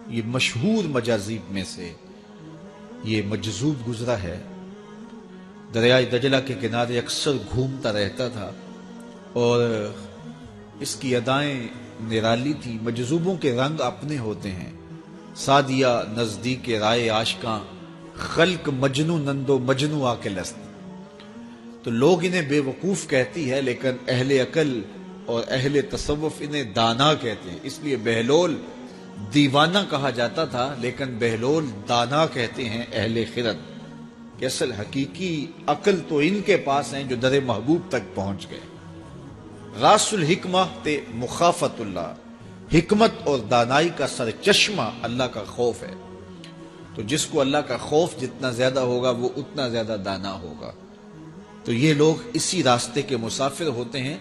یہ مشہور مجاذیب میں سے یہ مجذوب گزرا ہے۔ دریائے دجلہ کے کنارے اکثر گھومتا رہتا تھا اور اس کی ادائیں نرالی تھی۔ مجذوبوں کے رنگ اپنے ہوتے ہیں، سادیہ نزدیک رائے عاشقاں، خلق مجنو نندو مجنو آ کے لست۔ تو لوگ انہیں بے وقوف کہتی ہے، لیکن اہل عقل اور اہل تصوف انہیں دانا کہتے ہیں۔ اس لیے بہلول دیوانہ کہا جاتا تھا، لیکن بہلول دانا کہتے ہیں اہل خرد، کہ اصل حقیقی عقل تو ان کے پاس ہیں جو در محبوب تک پہنچ گئے۔ راس الحکمہ تے مخافت اللہ، حکمت اور دانائی کا سرچشمہ اللہ کا خوف ہے۔ تو جس کو اللہ کا خوف جتنا زیادہ ہوگا وہ اتنا زیادہ دانا ہوگا۔ تو یہ لوگ اسی راستے کے مسافر ہوتے ہیں،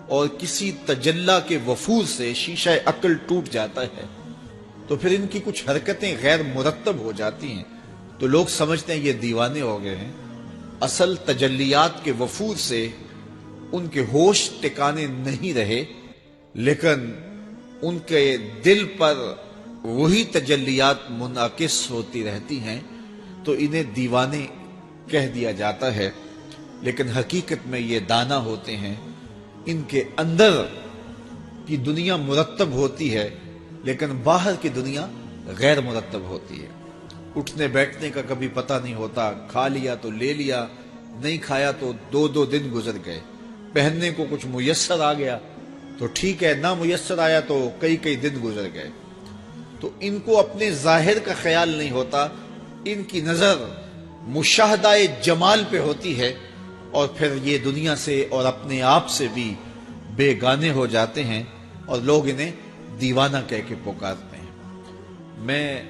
اور کسی تجلی کے وفور سے شیشہ عقل ٹوٹ جاتا ہے تو پھر ان کی کچھ حرکتیں غیر مرتب ہو جاتی ہیں، تو لوگ سمجھتے ہیں یہ دیوانے ہو گئے ہیں۔ اصل تجلیات کے وفور سے ان کے ہوش ٹکانے نہیں رہے، لیکن ان کے دل پر وہی تجلیات منعکس ہوتی رہتی ہیں، تو انہیں دیوانے کہہ دیا جاتا ہے۔ لیکن حقیقت میں یہ دانا ہوتے ہیں، ان کے اندر کی دنیا مرتب ہوتی ہے لیکن باہر کی دنیا غیر مرتب ہوتی ہے۔ اٹھنے بیٹھنے کا کبھی پتہ نہیں ہوتا، کھا لیا تو لے لیا، نہیں کھایا تو دو دو دن گزر گئے۔ پہننے کو کچھ میسر آ گیا تو ٹھیک ہے، نہ میسر آیا تو کئی کئی دن گزر گئے۔ تو ان کو اپنے ظاہر کا خیال نہیں ہوتا، ان کی نظر مشاہدہ جمال پہ ہوتی ہے، اور پھر یہ دنیا سے اور اپنے آپ سے بھی بے گانے ہو جاتے ہیں، اور لوگ انہیں دیوانہ کہہ کے پکارتے ہیں۔ میں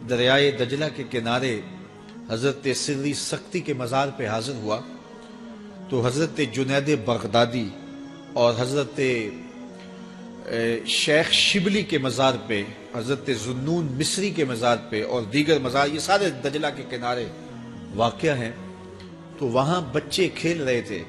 دریائے دجلہ کے کنارے حضرت سری سختی کے مزار پہ حاضر ہوا تو حضرت جنید بغدادی اور حضرت شیخ شبلی کے مزار پہ، حضرت ذوالنون مصری کے مزار پہ اور دیگر مزار، یہ سارے دجلہ کے کنارے واقع ہیں۔ تو وہاں بچے کھیل رہے تھے،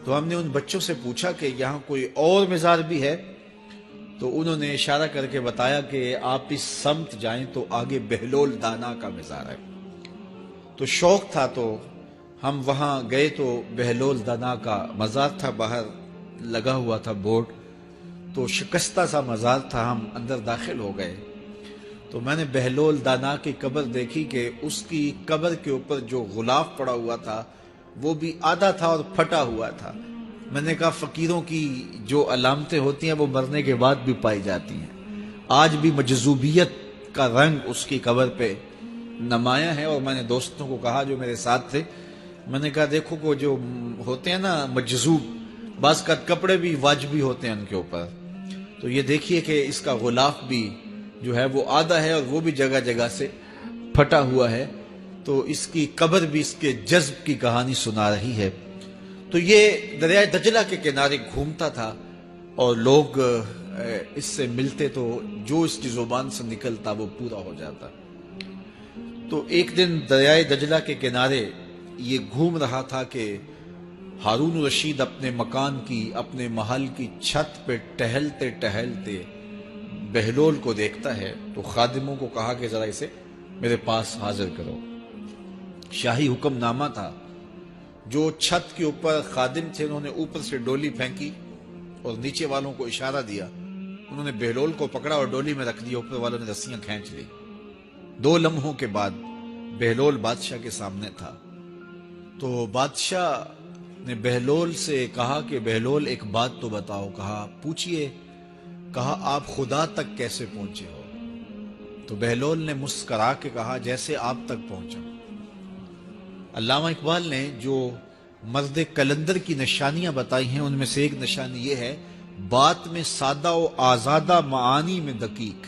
تو ہم نے ان بچوں سے پوچھا کہ یہاں کوئی اور مزار بھی ہے؟ تو انہوں نے اشارہ کر کے بتایا کہ آپ اس سمت جائیں تو آگے بہلول دانا کا مزار ہے۔ تو شوق تھا تو ہم وہاں گئے، تو بہلول دانا کا مزار تھا، باہر لگا ہوا تھا بورڈ، تو شکستہ سا مزار تھا، ہم اندر داخل ہو گئے۔ تو میں نے بہلول دانا کی قبر دیکھی کہ اس کی قبر کے اوپر جو غلاف پڑا ہوا تھا وہ بھی آدھا تھا اور پھٹا ہوا تھا۔ میں نے کہا فقیروں کی جو علامتیں ہوتی ہیں وہ مرنے کے بعد بھی پائی جاتی ہیں، آج بھی مجذوبیت کا رنگ اس کی قبر پہ نمایاں ہے۔ اور میں نے دوستوں کو کہا جو میرے ساتھ تھے، میں نے کہا دیکھو وہ جو ہوتے ہیں نا مجذوب، بعض کا کپڑے بھی واجبی ہوتے ہیں ان کے اوپر، تو یہ دیکھیے کہ اس کا غلاف بھی جو ہے وہ آدھا ہے اور وہ بھی جگہ جگہ سے پھٹا ہوا ہے، تو اس کی قبر بھی اس کے جذب کی کہانی سنا رہی ہے۔ تو یہ دریائے دجلہ کے کنارے گھومتا تھا اور لوگ اس سے ملتے تو جو اس کی زبان سے نکلتا وہ پورا ہو جاتا۔ تو ایک دن دریائے دجلہ کے کنارے یہ گھوم رہا تھا کہ ہارون رشید اپنے مکان کی، اپنے محل کی چھت پہ ٹہلتے ٹہلتے بہلول کو دیکھتا ہے، تو خادموں کو کہا کہ ذرا اسے میرے پاس حاضر کرو۔ شاہی حکم نامہ تھا، جو چھت کے اوپر خادم تھے انہوں نے اوپر سے ڈولی پھینکی اور نیچے والوں کو اشارہ دیا، انہوں نے بہلول کو پکڑا اور ڈولی میں رکھ دیا، اوپر والوں نے رسیاں کھینچ لی۔ 2 لمحوں کے بعد بہلول بادشاہ کے سامنے تھا۔ تو بادشاہ نے بہلول سے کہا کہ بہلول ایک بات تو بتاؤ، کہا پوچھئے، کہا آپ خدا تک کیسے پہنچے ہو؟ تو بہلول نے مسکرا کے کہا جیسے آپ تک پہنچا۔ علامہ اقبال نے جو مرد کلندر کی نشانیاں بتائی ہیں ان میں سے ایک نشانی یہ ہے، بات میں سادہ و آزادہ، معانی میں دقیق،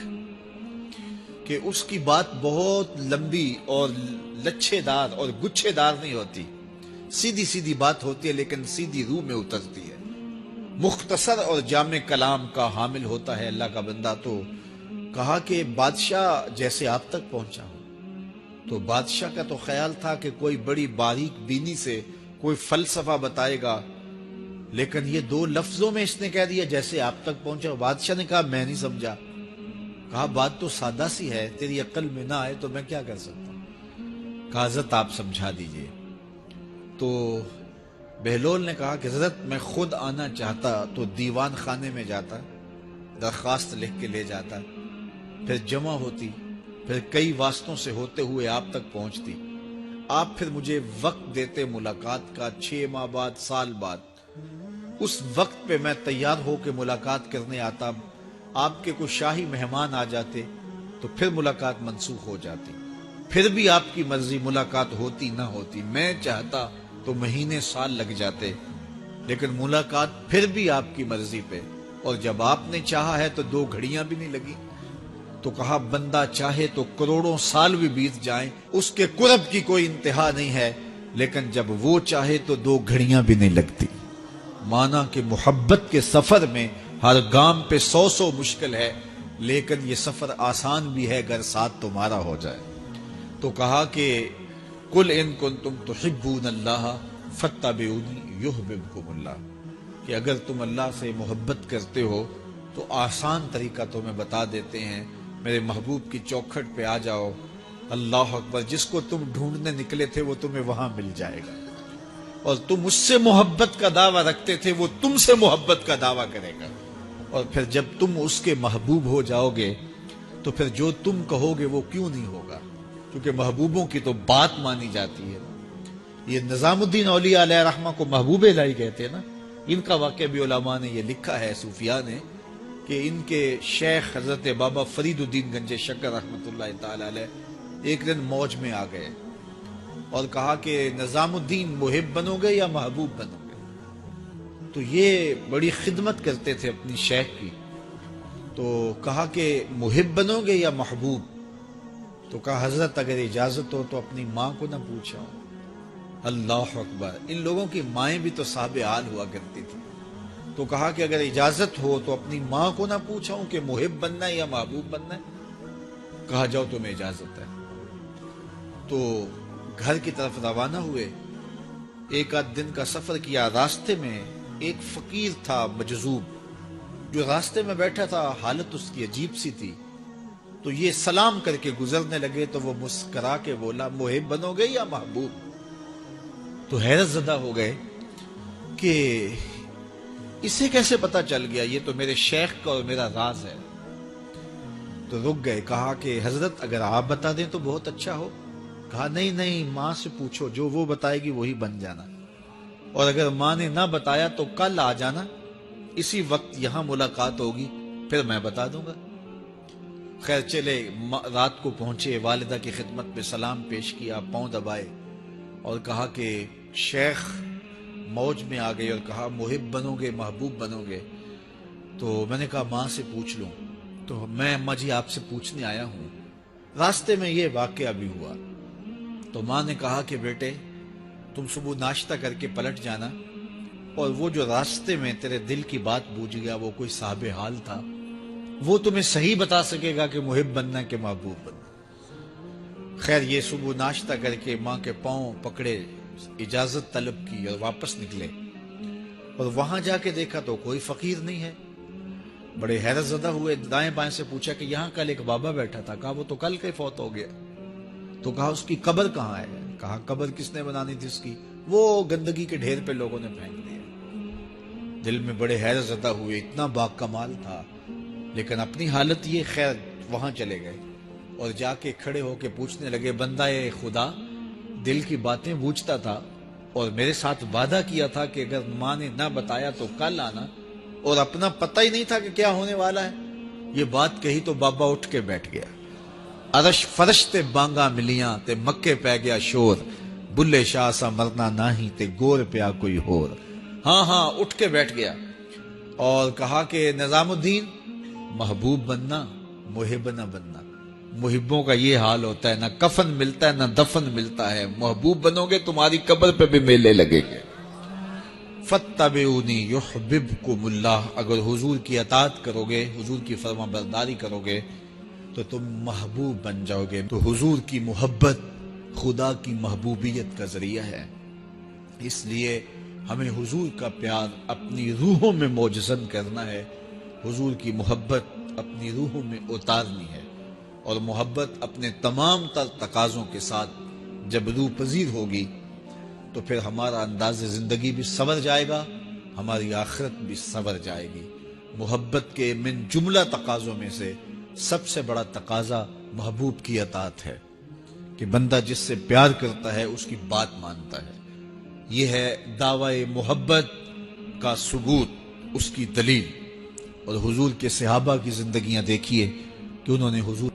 کہ اس کی بات بہت لمبی اور لچھے دار اور گچھے دار نہیں ہوتی، سیدھی سیدھی بات ہوتی ہے لیکن سیدھی روح میں اترتی ہے، مختصر اور جامع کلام کا حامل ہوتا ہے اللہ کا بندہ۔ تو کہا کہ بادشاہ جیسے آپ تک پہنچا ہوں۔ تو بادشاہ کا تو خیال تھا کہ کوئی بڑی باریک بینی سے کوئی فلسفہ بتائے گا، لیکن یہ 2 لفظوں میں اس نے کہہ دیا جیسے آپ تک پہنچا۔ بادشاہ نے کہا میں نہیں سمجھا۔ کہا بات تو سادہ سی ہے، تیری عقل میں نہ آئے تو میں کیا کر سکتا ہوں؟ کہا حضرت آپ سمجھا دیجئے۔ تو بہلول نے کہا کہ حضرت میں خود آنا چاہتا تو دیوان خانے میں جاتا، درخواست لکھ کے لے جاتا، پھر جمع ہوتی، پھر کئی واسطوں سے ہوتے ہوئے آپ تک پہنچتی، آپ پھر مجھے وقت دیتے ملاقات کا، 6 ماہ بعد، سال بعد، اس وقت پہ میں تیار ہو کے ملاقات کرنے آتا، آپ کے کچھ شاہی مہمان آ جاتے تو پھر ملاقات منسوخ ہو جاتی، پھر بھی آپ کی مرضی ملاقات ہوتی نہ ہوتی، میں چاہتا تو مہینے سال لگ جاتے، لیکن ملاقات پھر بھی آپ کی مرضی پہ، اور جب آپ نے چاہا ہے تو 2 گھڑیاں بھی نہیں لگی۔ تو کہا بندہ چاہے تو کروڑوں سال بھی بیت جائیں، اس کے قرب کی کوئی انتہا نہیں ہے، لیکن جب وہ چاہے تو 2 گھڑیاں بھی نہیں لگتی۔ مانا کہ محبت کے سفر میں ہر گام پہ 100 مشکل ہے، لیکن یہ سفر آسان بھی ہے اگر ساتھ تمہارا ہو جائے۔ تو کہا کہ قل ان کنتم تحبون اللہ فاتبعونی یحببکم اللہ، کہ اگر تم اللہ سے محبت کرتے ہو تو آسان طریقہ تمہیں بتا دیتے ہیں، میرے محبوب کی چوکھٹ پہ آ جاؤ، اللہ اکبر، جس کو تم ڈھونڈنے نکلے تھے وہ تمہیں وہاں مل جائے گا، اور تم اس سے محبت کا دعویٰ رکھتے تھے وہ تم سے محبت کا دعویٰ کرے گا، اور پھر جب تم اس کے محبوب ہو جاؤ گے تو پھر جو تم کہو گے وہ کیوں نہیں ہوگا، کیونکہ محبوبوں کی تو بات مانی جاتی ہے۔ یہ نظام الدین اولیاء علیہ رحمہ کو محبوب الہی کہتے ہیں نا، ان کا واقعہ بھی علماء نے یہ لکھا ہے، صوفیاء نے، کہ ان کے شیخ حضرت بابا فرید الدین گنج شکر رحمۃ اللہ تعالی علیہ ایک دن موج میں آ گئے اور کہا کہ نظام الدین محب بنو گے یا محبوب بنو گے؟ تو یہ بڑی خدمت کرتے تھے اپنی شیخ کی، تو کہا کہ محب بنو گے یا محبوب؟ تو کہا حضرت اگر اجازت ہو تو اپنی ماں کو نہ پوچھا۔ اللہ اکبر، ان لوگوں کی مائیں بھی تو صاحب حال ہوا کرتی تھی۔ تو کہا کہ اگر اجازت ہو تو اپنی ماں کو نہ پوچھاؤں کہ محب بننا ہے یا محبوب بننا ہے؟ کہا جاؤ تمہیں اجازت ہے۔ تو گھر کی طرف روانہ ہوئے، 1 دن کا سفر کیا، راستے میں ایک فقیر تھا مجذوب، جو راستے میں بیٹھا تھا، حالت اس کی عجیب سی تھی، تو یہ سلام کر کے گزرنے لگے تو وہ مسکرا کے بولا محب بنو گے یا محبوب؟ تو حیرت زدہ ہو گئے کہ اسے کیسے پتا چل گیا، یہ تو میرے شیخ کا اور میرا راز ہے۔ تو رک گئے، کہا کہ حضرت اگر آپ بتا دیں تو بہت اچھا ہو۔ کہا نہیں ماں سے پوچھو، جو وہ بتائے گی وہی بن جانا، اور اگر ماں نے نہ بتایا تو کل آ جانا، اسی وقت یہاں ملاقات ہوگی، پھر میں بتا دوں گا۔ خیر چلے، رات کو پہنچے، والدہ کی خدمت میں سلام پیش کیا، پاؤں دبائے اور کہا کہ شیخ موج میں آ گئے اور کہا محب بنو گے محبوب بنو گے؟ تو میں نے کہا ماں سے پوچھ لوں، تو میں اماں جی آپ سے پوچھنے آیا ہوں، راستے میں یہ واقعہ بھی ہوا۔ تو ماں نے کہا کہ بیٹے تم صبح ناشتہ کر کے پلٹ جانا، اور وہ جو راستے میں تیرے دل کی بات بوجھ گیا وہ کوئی صاحب حال تھا، وہ تمہیں صحیح بتا سکے گا کہ محب بننا کہ محبوب بننا۔ خیر یہ صبح ناشتہ کر کے ماں کے پاؤں پکڑے، اجازت طلب کی اور واپس نکلے، اور وہاں جا کے دیکھا تو کوئی فقیر نہیں ہے۔ بڑے حیرت زدہ ہوئے، دائیں بائیں سے پوچھا کہ یہاں کل ایک بابا بیٹھا تھا، کہا وہ تو کل کے فوت ہو گیا۔ تو کہا اس کی قبر کہاں ہے؟ کہا قبر کس نے بنانی تھی اس کی؟ وہ گندگی کے ڈھیر پہ لوگوں نے پھینک دیا۔ دل میں بڑے حیرت زدہ ہوئے، اتنا با کمال تھا، لیکن اپنی حالت یہ، خیر وہاں چلے گئے اور جا کے کھڑے ہو کے پوچھنے لگے بندہ خدا دل کی باتیں بوجھتا تھا اور میرے ساتھ وعدہ کیا تھا کہ اگر ماں نے نہ بتایا تو کل آنا، اور اپنا پتہ ہی نہیں تھا کہ کیا ہونے والا ہے۔ یہ بات کہی تو بابا اٹھ کے بیٹھ گیا، عرش فرش تے بانگا ملیاں تے مکے پہ گیا شور، بلے شاہ سا مرنا ناہی تے گور پیا کوئی ہور۔ ہاں اٹھ کے بیٹھ گیا اور کہا کہ نظام الدین محبوب بننا محب نہ بننا، محبوں کا یہ حال ہوتا ہے، نہ کفن ملتا ہے نہ دفن ملتا ہے، محبوب بنو گے تمہاری قبر پہ بھی میلے لگیں گے۔ فاتبعونی یحببکم اللہ، اگر حضور کی اطاعت کرو گے، حضور کی فرما برداری کرو گے تو تم محبوب بن جاؤ گے۔ تو حضور کی محبت خدا کی محبوبیت کا ذریعہ ہے، اس لیے ہمیں حضور کا پیار اپنی روحوں میں موجزن کرنا ہے، حضور کی محبت اپنی روحوں میں اتارنی ہے، اور محبت اپنے تمام تر تقاضوں کے ساتھ جب روح پذیر ہوگی تو پھر ہمارا انداز زندگی بھی سنور جائے گا، ہماری آخرت بھی سنور جائے گی۔ محبت کے من جملہ تقاضوں میں سے سب سے بڑا تقاضا محبوب کی اطاعت ہے، کہ بندہ جس سے پیار کرتا ہے اس کی بات مانتا ہے۔ یہ ہے دعوی محبت کا ثبوت، اس کی دلیل۔ اور حضور کے صحابہ کی زندگیاں دیکھیے کہ انہوں نے حضور